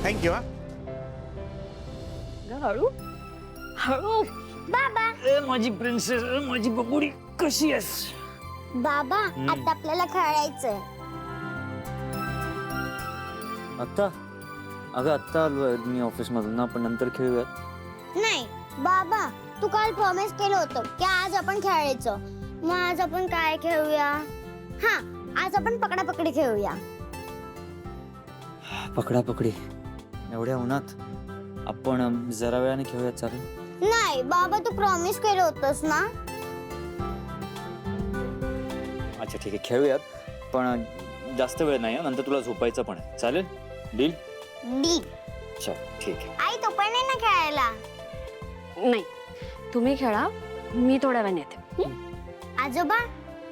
Thank you. हा हळू हळू. बाबा माझी प्रिन्सेस, माझी बबुडी, कशी आहेस? बाबा आता आपल्याला खेळायचंय. आता अगं आत्ता आलोय मी ऑफिस मधून, आपण नंतर खेळूयात. नाही बाबा, तू काल प्रॉमिस केलं होतं की आज आपण खेळायचं. मग आज आपण काय खेळूया? हा, आज आपण पकडापकडी खेळूया. पकडापकडी एवढ्या उन्हात? आपण जरा वेळाने खेळूयात, चालेल? नाही बाबा, तू प्रॉमिस केलं होतंस ना. अच्छा ठीक आहे, खेळूयात, पण जास्त वेळ नाही, नंतर तुला झोपायचं पण आहे. चालेल? डील? डी. चल ठीक आहे. आई तू पण ये ना खेळायला. नाही, तुम्ही खेळा, मी थोड्या वेळाने येते. आजोबा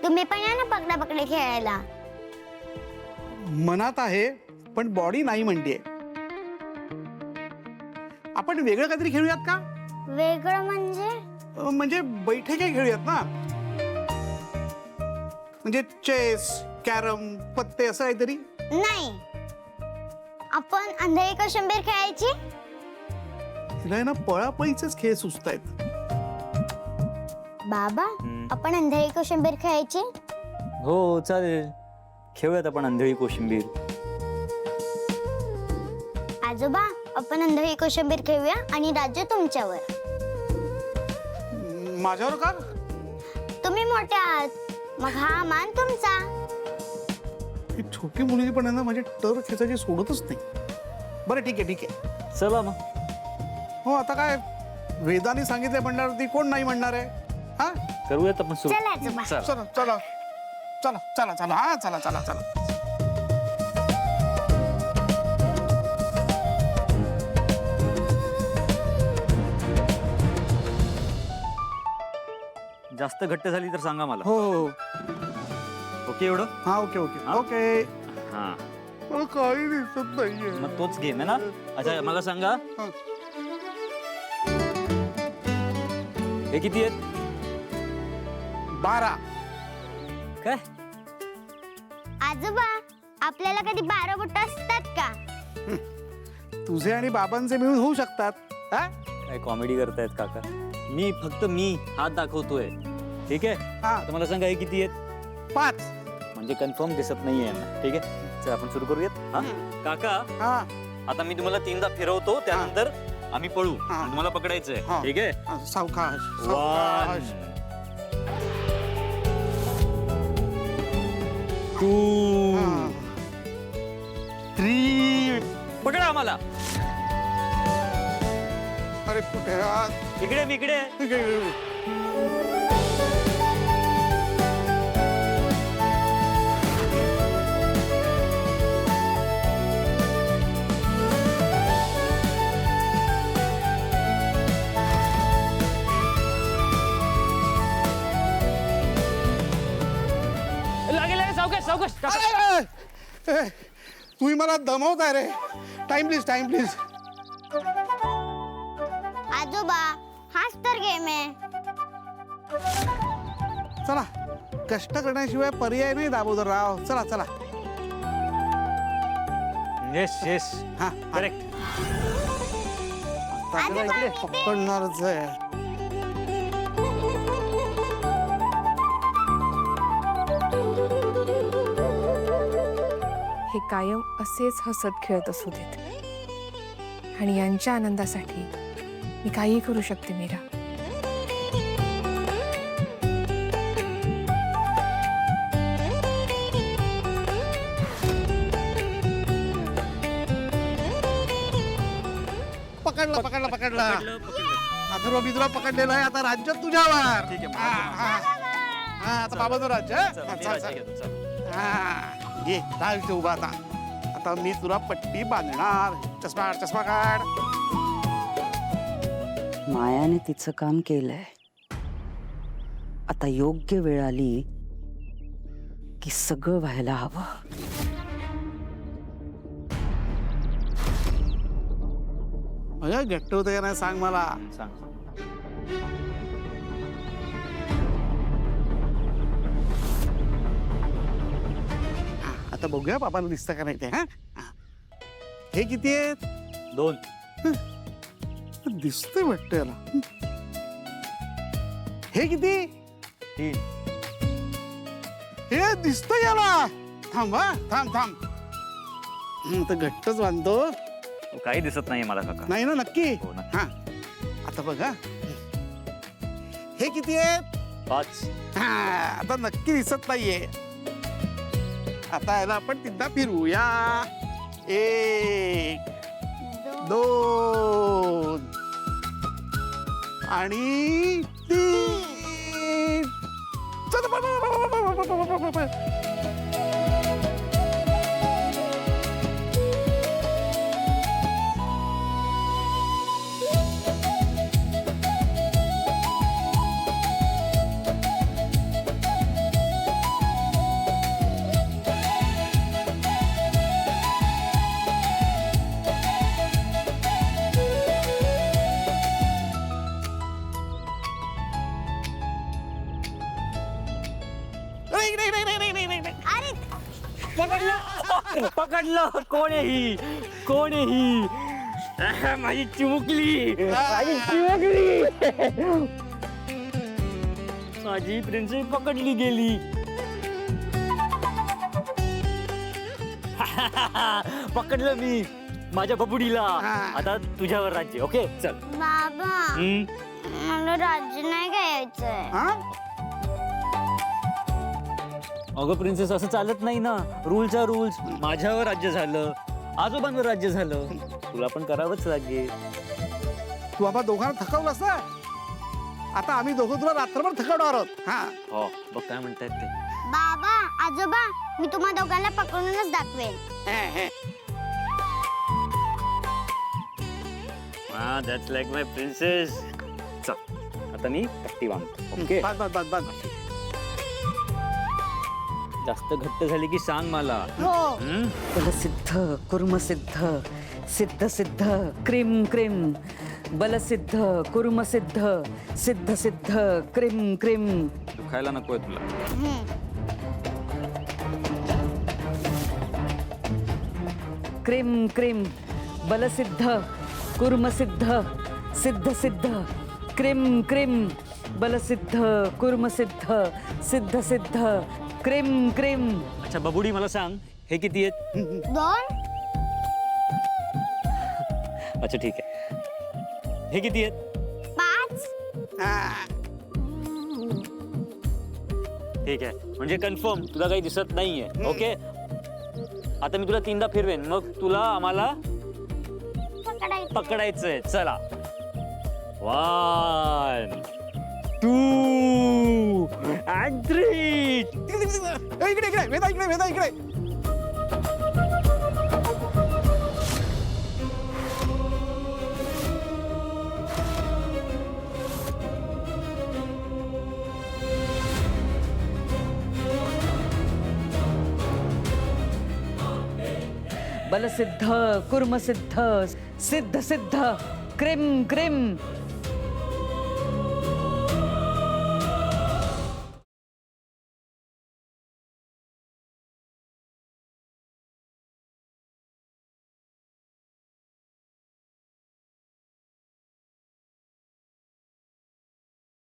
तुम्ही पण या ना पकडापकडी खेळायला. मनात आहे पण बॉडी नाही म्हणते. आपण वेगळं काहीतरी खेळूयात का? वेगळं म्हणजे? म्हणजे बैठे काय खेळूयात ना, म्हणजे चेस, कॅरम, पत्ते असं काहीतरी. नाही, आपण अंधळी कोशिंबीर खेळायची. तिला ना पळापळीचेच खेळ सुचतायत. बाबा आपण अंधळी कोशिंबीर खेळायची. हो चालेल, खेळूयात आपण अंधळी कोशिंबीर. आजोबा आपण अंधळी कोशिंबीर खेळूया आणि राज्य तुमच्यावर. माझ्यावर का? तुम्ही मोठे आहात, मग हा मान तुमचा. ही छोटी मुलगी पण आहे ना, माझी टर खेचायची सोडतच नाही. बरं ठीक आहे ठीक आहे. चला मग. हो आता काय, वेदाने सांगितलं म्हणण्यावरती कोण नाही म्हणणार आहे? हा करूयात आपण सुरू. चला आजोबा. चल. चला चला चला चला चला हा चला चला चला. जास्त घट्ट झाली तर सांगा मला. हो हो ओके एवढं? हा ओके ओके हा? ओके. हा, मला काही दिसत नाहीये. मग तोच गेम आहे ना. अच्छा मला सांगा, हा. हे किती आहेत? 12. काय? आजोबा आपल्याला कधी 12 बोट असतात का? तुझे आणि बाबांचे मिळून होऊ शकतात. हा काय कॉमेडी करतायत काका? मी हात दाखवतोय, ठीक आहे? हा आता मला सांगा हे किती आहेत? 5. म्हणजे कन्फर्म दिसत नाहीये यांना, ठीक आहे? चल आपण सुरू करूयात. हा काका, हा आता मी तुम्हाला 3दा फिरवतो, त्यानंतर आम्ही पळू. हा. आणि तुम्हाला पकडायचंय, हा. ठीक आहे? सावकाश 1 सावकाश. 2 हा. 3. पकडा आम्हाला. अरे कुठे आहात? इकडे मी इकडे. लागेल सावकाश सावकाश. तुम्ही मला दमवताय रे. Time please. आजोबा हाच तर गेम आहे. चला, कष्ट करण्याशिवाय पर्याय नाही दामोदरराव. चला चला. येस हा करेक्ट. पकडणारच आहे. हे कायम असेच हसत खेळत असू देत, आणि यांच्या आनंदासाठी मी काहीही करू शकते. मीरा, पकडला. अथर्व मी तुला पकडलेलं आहे. आता राज्य तुझ्यावर. ठीक आहे, हा आता बाबाचं राज्य. घे राह इथे उभा. आता मी तुला पट्टी बांधणार. चष्मा काढ. मायाने तिचं काम केलंय. आता योग्य वेळ आली की सगळं व्हायला हवं. घट्ट होतं का नाही सांग मला. सांग. आता बघूया बाबांना दिसतं का नाही ते. हा हे किती आहेत? 2. दिसतंय वाटतं याला. हे किती? 3. हे दिसतंय याला. थांब हा, थांब थांब. तर घट्टच बांधतो. काही दिसत नाहीये मला काका. नाही ना नक्की? हो नक्की. हा आता बघा. हे किती आहे? 5. हा आता नक्की दिसत नाहीये. आता याला आपण तीनदा फिरवूया. 1 2 आणि 3. चल, पळ. अरे पकडलं. कोण आहे ही? कोण आहे ही? माझी चिमुकली. माझी चिमुकली. माझी प्रिन्सेस पकडली गेली. पकडलं मी माझ्या बबुडीला. आता तुझ्यावर राज्य. ओके चल. बाबा मला राज्य नाही घ्यायचंय. अगं प्रिन्सेस असं चालत नाही ना. Rules are rules. माझ्यावर राज्य झालं, आजोबांवर राज्य झालं, तुला पण करावंच लागेल. तू बाबा दोघांना थकवलंस ना. आता आम्ही दोघं तुला रात्रभर थकवणार आहोत. हा हो बघ काय म्हणतायत ते. बाबा आजोबा मी तुम्हा दोघांना पकडूनच दाखवेन. That's like my princess. चल आता मी पट्टी बांधतो. ओके बस बस बस बस. जास्त घट्ट झाली की सांग मला. हो हम्म? बलसिद्ध कुर्मसिद्ध सिद्ध सिद्ध क्रीम क्रीम बलसिद्ध कुर्मसिद्ध सिद्ध सिद्ध क्रीम क्रीम. दुखायला नकोय तुला. क्रीम क्रीम बलसिद्ध कुर्मसिद्ध सिद्ध सिद्ध क्रीम क्रीम बलसिद्ध कुर्मसिद्ध सिद्ध सिद्ध क्रीम क्रीम. अच्छा बबुडी मला सांग हे किती आहेत? 2 अच्छा ठीक आहे. हे किती आहेत? 5 ठीक आहे. म्हणजे कन्फर्म तुला काही दिसत नाहीये. ओके आता मी तुला 3दा फिरवेन मग तुला आम्हाला पकडायचं. पकडायचंय. चला 1 2 and 3. इकडे इकडे वेदा इकडे वेदा इकडे. बलसिद्ध कुर्मसिद्ध सिद्ध सिद्ध क्रीम क्रीम